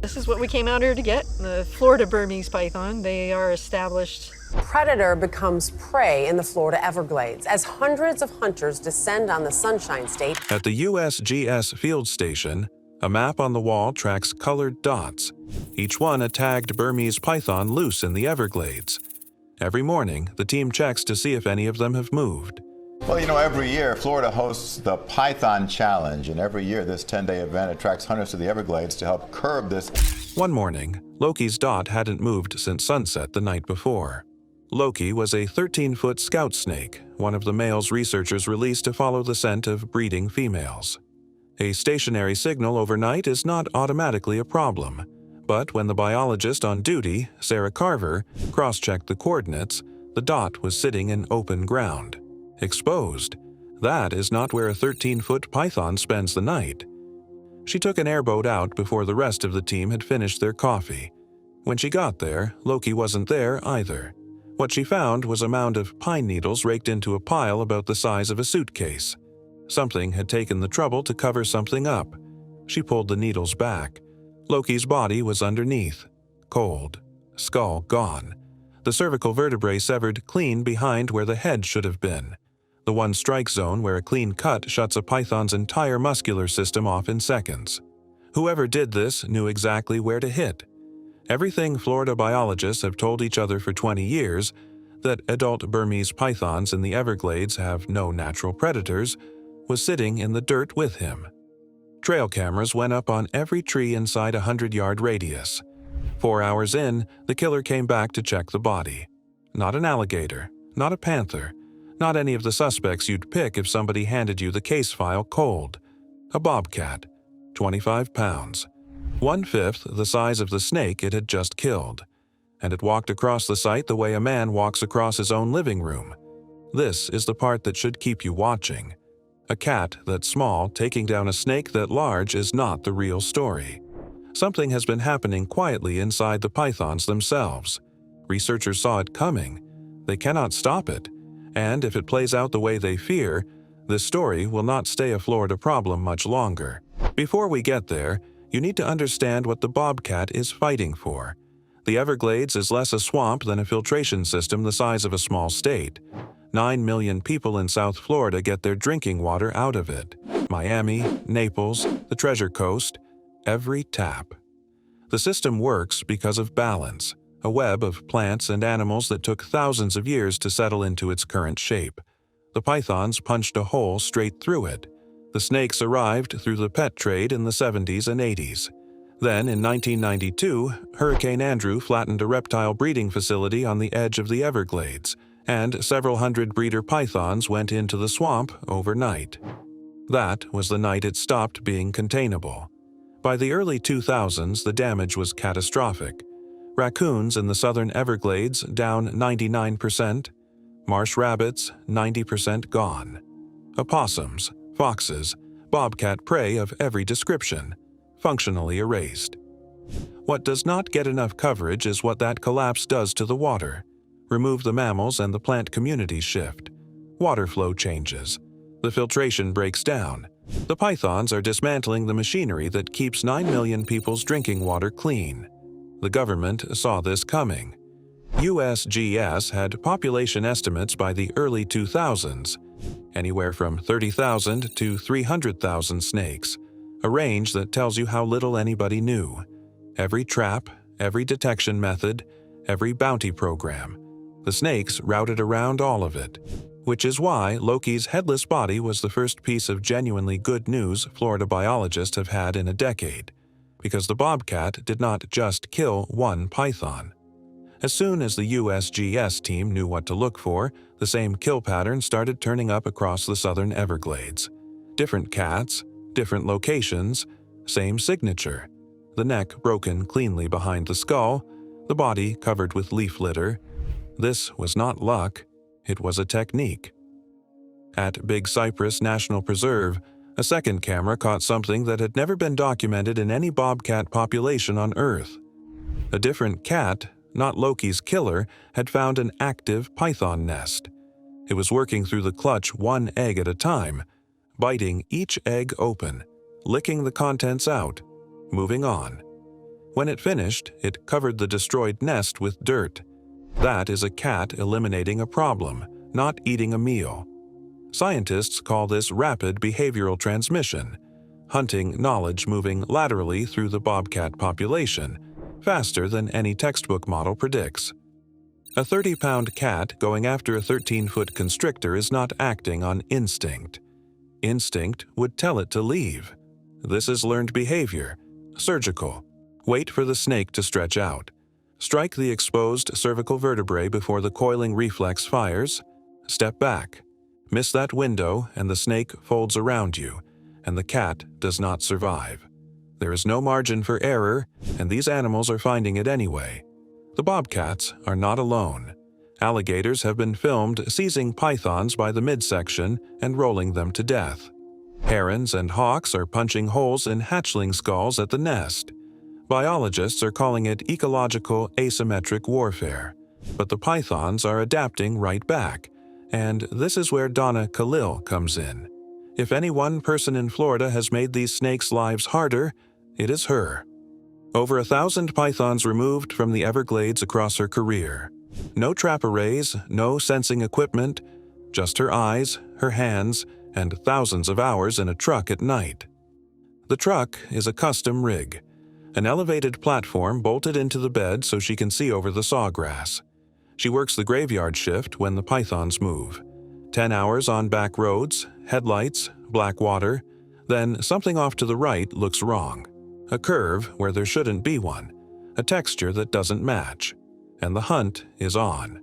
This is what we came out here to get, the Florida Burmese python. They are established. Predator becomes prey in the Florida Everglades as hundreds of hunters descend on the Sunshine State. At the USGS field station, a map on the wall tracks colored dots, each one a tagged Burmese python loose in the Everglades. Every morning, the team checks to see if any of them have moved. Well, you know, every year Florida hosts the Python Challenge, and every year this 10-day event attracts hunters to the Everglades to help curb this. One morning, Loki's dot hadn't moved since sunset the night before. Loki was a 13-foot scout snake, one of the males researchers released to follow the scent of breeding females. A stationary signal overnight is not automatically a problem, but when the biologist on duty, Sarah Carver, cross-checked the coordinates, the dot was sitting in open ground. Exposed. That is not where a 13-foot python spends the night. She took an airboat out before the rest of the team had finished their coffee. When she got there, Loki wasn't there either. What she found was a mound of pine needles raked into a pile about the size of a suitcase. Something had taken the trouble to cover something up. She pulled the needles back. Loki's body was underneath. Cold. Skull gone. The cervical vertebrae severed clean behind where the head should have been. The one strike zone where a clean cut shuts a python's entire muscular system off in seconds. Whoever did this knew exactly where to hit. Everything Florida biologists have told each other for 20 years, that adult Burmese pythons in the Everglades have no natural predators, was sitting in the dirt with him. Trail cameras went up on every tree inside a 100-yard radius. 4 hours in, the killer came back to check the body. Not an alligator, not a panther, not any of the suspects you'd pick if somebody handed you the case file cold. A bobcat, 25 pounds. 1/5 the size of the snake it had just killed. And it walked across the site the way a man walks across his own living room. This is the part that should keep you watching. A cat that small taking down a snake that large is not the real story. Something has been happening quietly inside the pythons themselves. Researchers saw it coming. They cannot stop it. And if it plays out the way they fear, this story will not stay a Florida problem much longer. Before we get there, you need to understand what the bobcat is fighting for. The Everglades is less a swamp than a filtration system the size of a small state. 9 million people in South Florida get their drinking water out of it. Miami, Naples, the Treasure Coast, every tap. The system works because of balance, a web of plants and animals that took thousands of years to settle into its current shape. The pythons punched a hole straight through it. The snakes arrived through the pet trade in the 70s and 80s. Then, in 1992, Hurricane Andrew flattened a reptile breeding facility on the edge of the Everglades, and several hundred breeder pythons went into the swamp overnight. That was the night it stopped being containable. By the early 2000s, the damage was catastrophic. Raccoons in the southern Everglades down 99%, marsh rabbits 90% gone. Opossums, foxes, bobcat prey of every description, functionally erased. What does not get enough coverage is what that collapse does to the water. Remove the mammals and the plant communities shift. Water flow changes. The filtration breaks down. The pythons are dismantling the machinery that keeps 9 million people's drinking water clean. The government saw this coming. USGS had population estimates by the early 2000s, anywhere from 30,000 to 300,000 snakes, a range that tells you how little anybody knew. Every trap, every detection method, every bounty program. The snakes routed around all of it, which is why Loki's headless body was the first piece of genuinely good news Florida biologists have had in a decade, because the bobcat did not just kill one python. As soon as the USGS team knew what to look for, the same kill pattern started turning up across the southern Everglades. Different cats, different locations, same signature. The neck broken cleanly behind the skull, the body covered with leaf litter. This was not luck, it was a technique. At Big Cypress National Preserve, a second camera caught something that had never been documented in any bobcat population on Earth. A different cat, not Loki's killer, had found an active python nest. It was working through the clutch one egg at a time, biting each egg open, licking the contents out, moving on. When it finished, it covered the destroyed nest with dirt. That is a cat eliminating a problem, not eating a meal. Scientists call this rapid behavioral transmission, hunting knowledge moving laterally through the bobcat population, faster than any textbook model predicts. A 30-pound cat going after a 13-foot constrictor is not acting on instinct. Instinct would tell it to leave. This is learned behavior, surgical. Wait for the snake to stretch out. Strike the exposed cervical vertebrae before the coiling reflex fires. Step back. Miss that window and the snake folds around you, and the cat does not survive. There is no margin for error, and these animals are finding it anyway. The bobcats are not alone. Alligators have been filmed seizing pythons by the midsection and rolling them to death. Herons and hawks are punching holes in hatchling skulls at the nest. Biologists are calling it ecological asymmetric warfare, but the pythons are adapting right back, and this is where Donna Kalil comes in. If any one person in Florida has made these snakes' lives harder, it is her. Over 1,000 pythons removed from the Everglades across her career. No trap arrays, no sensing equipment, just her eyes, her hands, and thousands of hours in a truck at night. The truck is a custom rig, an elevated platform bolted into the bed so she can see over the sawgrass. She works the graveyard shift when the pythons move. 10 hours on back roads, headlights, black water, then something off to the right looks wrong. A curve where there shouldn't be one, a texture that doesn't match, and the hunt is on.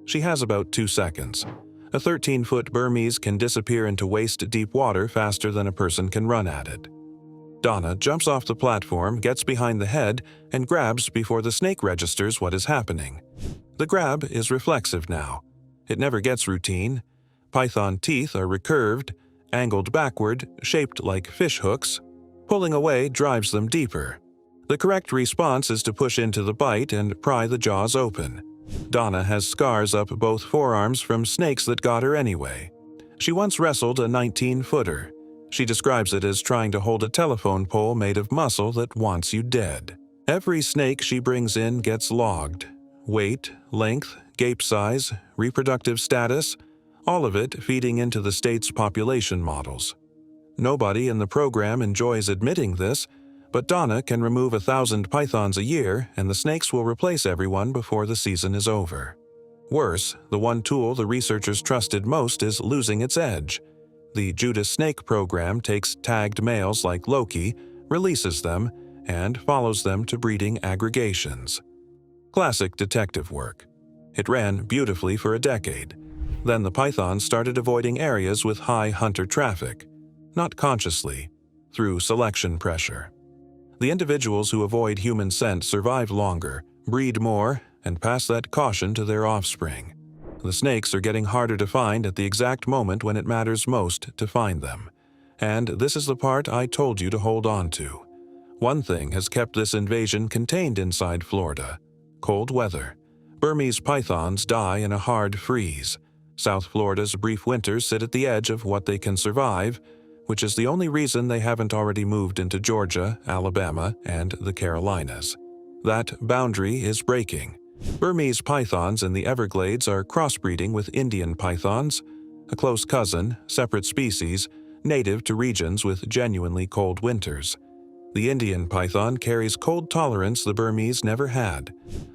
She has about 2 seconds. A 13-foot Burmese can disappear into waist-deep water faster than a person can run at it. Donna jumps off the platform, gets behind the head, and grabs before the snake registers what is happening. The grab is reflexive now. It never gets routine. Python teeth are recurved, angled backward, shaped like fish hooks. Pulling away drives them deeper. The correct response is to push into the bite and pry the jaws open. Donna has scars up both forearms from snakes that got her anyway. She once wrestled a 19-footer. She describes it as trying to hold a telephone pole made of muscle that wants you dead. Every snake she brings in gets logged. Weight, length, gape size, reproductive status, all of it feeding into the state's population models. Nobody in the program enjoys admitting this, but Donna can remove 1,000 pythons a year and the snakes will replace everyone before the season is over. Worse, the one tool the researchers trusted most is losing its edge. The Judas Snake program takes tagged males like Loki, releases them, and follows them to breeding aggregations. Classic detective work. It ran beautifully for a decade. Then the pythons started avoiding areas with high hunter traffic. Not consciously, through selection pressure. The individuals who avoid human scent survive longer, breed more, and pass that caution to their offspring. The snakes are getting harder to find at the exact moment when it matters most to find them. And this is the part I told you to hold on to. One thing has kept this invasion contained inside Florida: cold weather. Burmese pythons die in a hard freeze. South Florida's brief winters sit at the edge of what they can survive, which is the only reason they haven't already moved into Georgia, Alabama, and the Carolinas. That boundary is breaking. Burmese pythons in the Everglades are crossbreeding with Indian pythons, a close cousin, separate species, native to regions with genuinely cold winters. The Indian python carries cold tolerance the Burmese never had.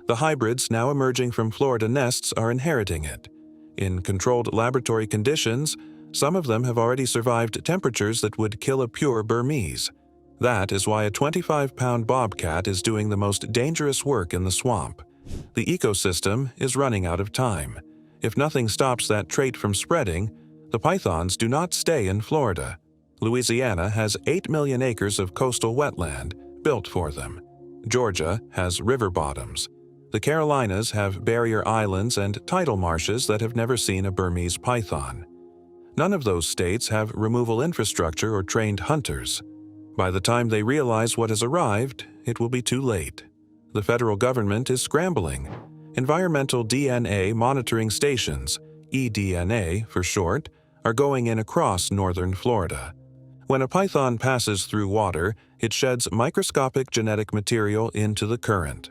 The hybrids now emerging from Florida nests are inheriting it. In controlled laboratory conditions, some of them have already survived temperatures that would kill a pure Burmese. That is why a 25-pound bobcat is doing the most dangerous work in the swamp. The ecosystem is running out of time. If nothing stops that trait from spreading, the pythons do not stay in Florida. Louisiana has 8 million acres of coastal wetland built for them. Georgia has river bottoms. The Carolinas have barrier islands and tidal marshes that have never seen a Burmese python. None of those states have removal infrastructure or trained hunters. By the time they realize what has arrived, it will be too late. The federal government is scrambling. Environmental DNA monitoring stations, eDNA for short, are going in across northern Florida. When a python passes through water, it sheds microscopic genetic material into the current.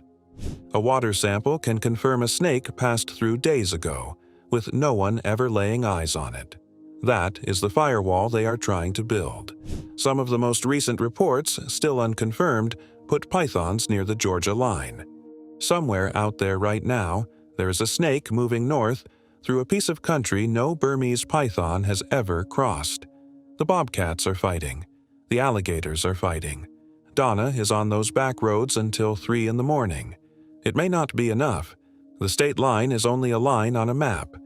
A water sample can confirm a snake passed through days ago, with no one ever laying eyes on it. That is the firewall they are trying to build. Some of the most recent reports, still unconfirmed, put pythons near the Georgia line. Somewhere out there right now, there is a snake moving north through a piece of country no Burmese python has ever crossed. The bobcats are fighting. The alligators are fighting. Donna is on those back roads until 3 in the morning. It may not be enough. The state line is only a line on a map.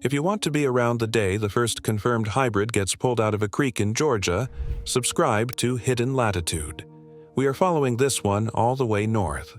If you want to be around the day the first confirmed hybrid gets pulled out of a creek in Georgia, subscribe to Hidden Latitude. We are following this one all the way north.